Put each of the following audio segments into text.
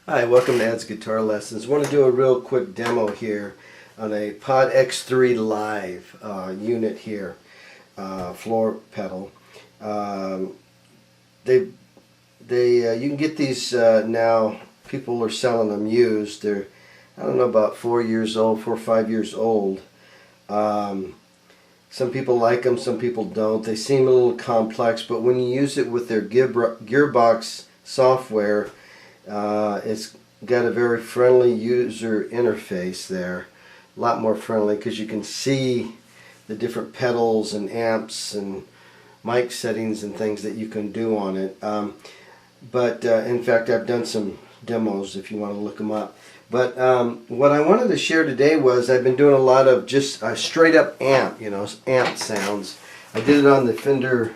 Hi, welcome to Ed's Guitar Lessons. I want to do a real quick demo here on a Pod X3 Live unit here, floor pedal. You can get these now. People are selling them used. They're, I don't know, about 4 years old, 4 or 5 years old. Some people like them, some people don't. They seem a little complex, but when you use it with their gearbox software, it's got a very friendly user interface there, a lot more friendly because you can see the different pedals and amps and mic settings and things that you can do on it. In fact, I've done some demos if you want to look them up. But what I wanted to share today was I've been doing a lot of just straight up amp, amp sounds. I did it on the Fender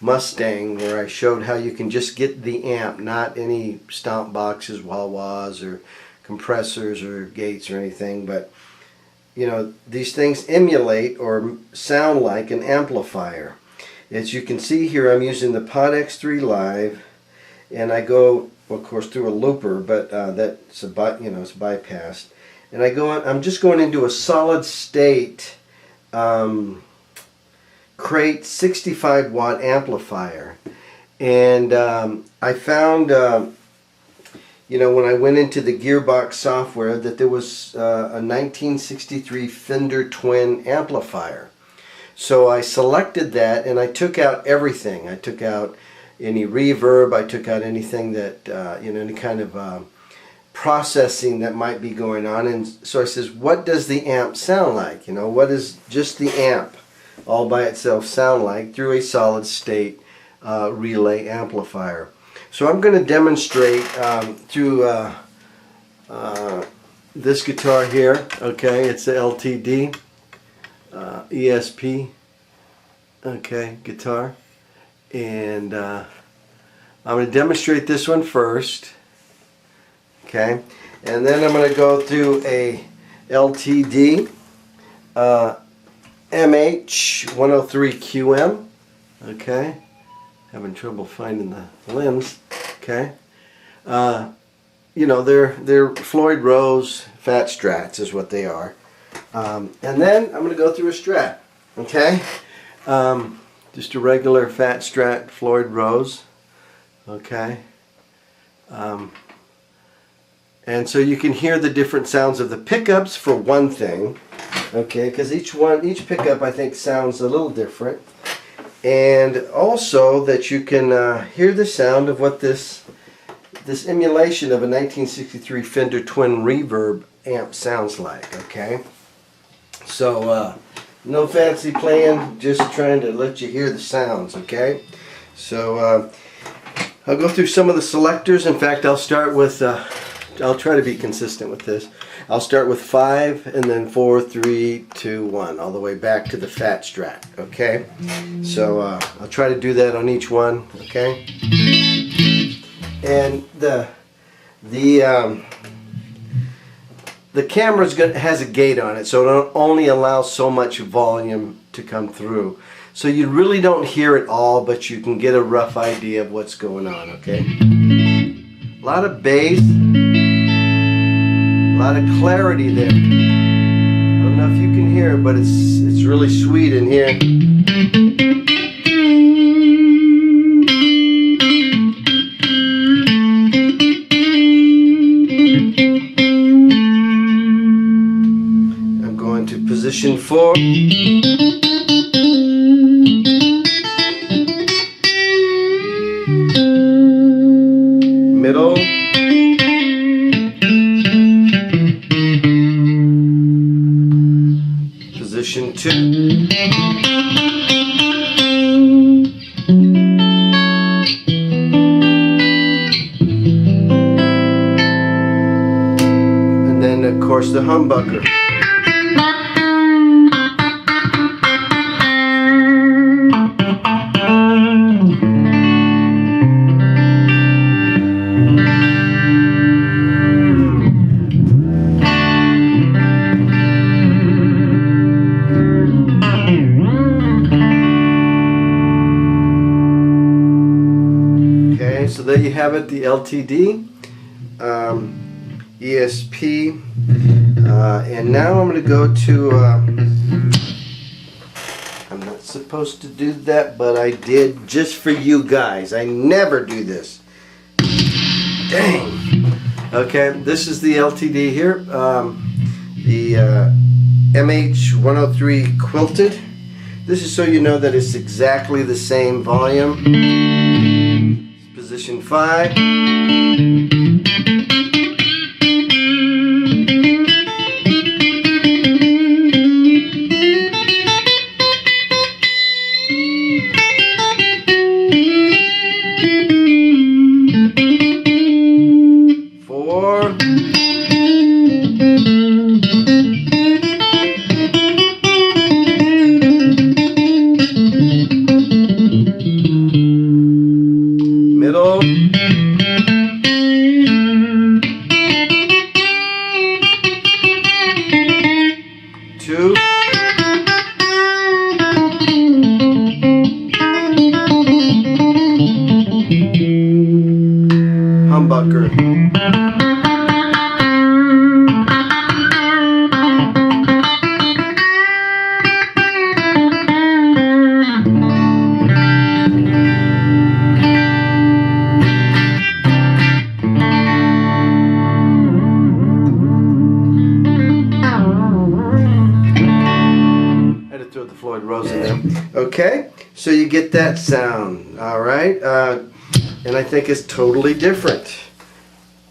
Mustang where I showed how you can just get the amp, not any stomp boxes, wah-wahs or compressors or gates or anything, but these things emulate or sound like an amplifier. As you can see here, I'm using the Pod X3 Live, and I go, of course, through a looper, but that's it's bypassed, and I'm just going into a solid state crate 65 watt amplifier. And I found when I went into the gearbox software that there was a 1963 Fender twin amplifier. So I selected that and I took out everything. I took out any reverb, I took out anything that any kind of processing that might be going on. And so I says, what does the amp sound like? What does just the amp all by itself sound like through a solid state relay amplifier? So I'm going to demonstrate through this guitar here. Okay, it's the LTD ESP guitar, and I'm going to demonstrate this one first. Okay, and then I'm going to go through a LTD MH103QM. Okay, having trouble finding the limbs. Okay, they're Floyd Rose Fat Strats is what they are. And then I'm going to go through a Strat. Okay, just a regular Fat Strat Floyd Rose. Okay, and so you can hear the different sounds of the pickups for one thing. Okay, because each pickup I think sounds a little different, and also that you can hear the sound of what this emulation of a 1963 Fender twin reverb amp sounds like. Okay, so no fancy playing, just trying to let you hear the sounds. Okay, so I'll go through some of the selectors. In fact, I'll start with I'll try to be consistent with this. I'll start with 5 and then 4, 3, 2, 1, all the way back to the Fat Strat. Okay, so I'll try to do that on each one. Okay, and the camera has a gate on it, so it only allows so much volume to come through. So you really don't hear it all, but you can get a rough idea of what's going on. Okay, a lot of bass. A lot of clarity there. I don't know if you can hear it, but it's really sweet in here. I'm going to position 4. Middle. Position 2. And then of course the humbucker. So there you have it, the LTD. ESP, and now I'm going to go to, I'm not supposed to do that, but I did just for you guys. I never do this. Dang. Okay, this is the LTD here, the MH103 quilted. This is so you know that it's exactly the same volume. Position 5. Middle. 2. Humbucker. Throw the Floyd Rose in there. Okay, so you get that sound, alright? And I think it's totally different.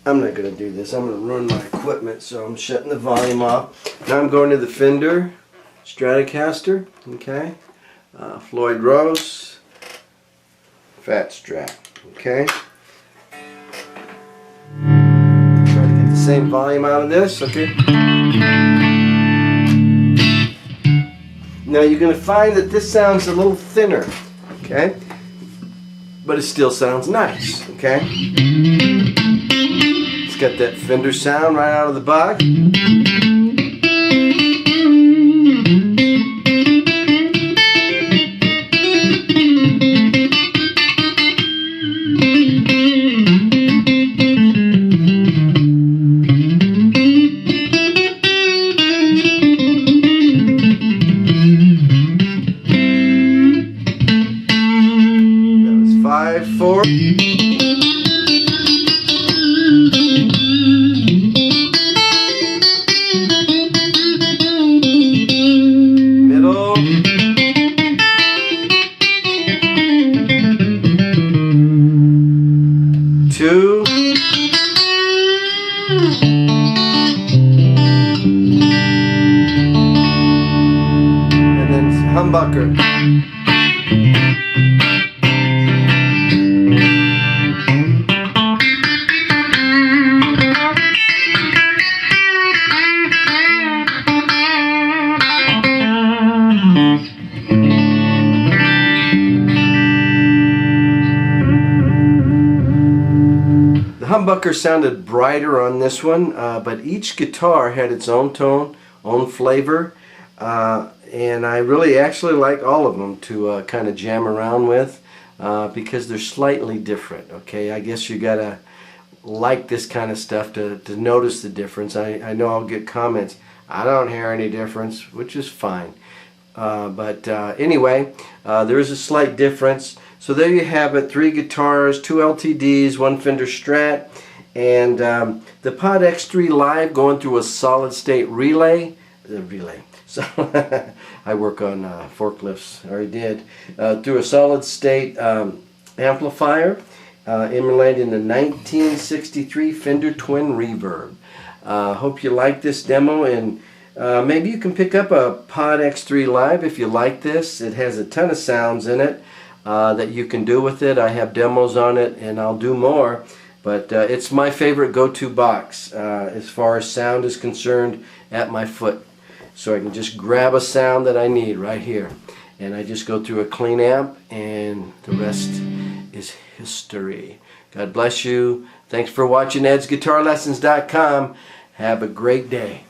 I'm not going to do this. I'm going to ruin my equipment, so I'm shutting the volume off. Now I'm going to the Fender Stratocaster, okay? Floyd Rose, Fat Strat, okay? Try to get the same volume out of this, okay? Now you're going to find that this sounds a little thinner, okay? But it still sounds nice, okay? It's got that Fender sound right out of the box. That was 5/4. Middle. 2. And then humbucker. The humbucker sounded brighter on this one, but each guitar had its own tone, own flavor, and I really actually like all of them to kind of jam around with because they're slightly different. Okay, I guess you gotta like this kind of stuff to notice the difference. I know I'll get comments, I don't hear any difference, which is fine. But anyway, there is a slight difference. So there you have it, 3 guitars, 2 LTDs, 1 Fender Strat, and the Pod X3 Live going through a solid state relay. So I work on forklifts, or I did, through a solid state amplifier emulated in the 1963 Fender Twin Reverb. Hope you like this demo, and maybe you can pick up a Pod X3 Live if you like this. It has a ton of sounds in it that you can do with it. I have demos on it, and I'll do more, but it's my favorite go-to box as far as sound is concerned at my foot. So I can just grab a sound that I need right here, and I just go through a clean amp, and the rest is history. God bless you. Thanks for watching EdsGuitarLessons.com. Have a great day.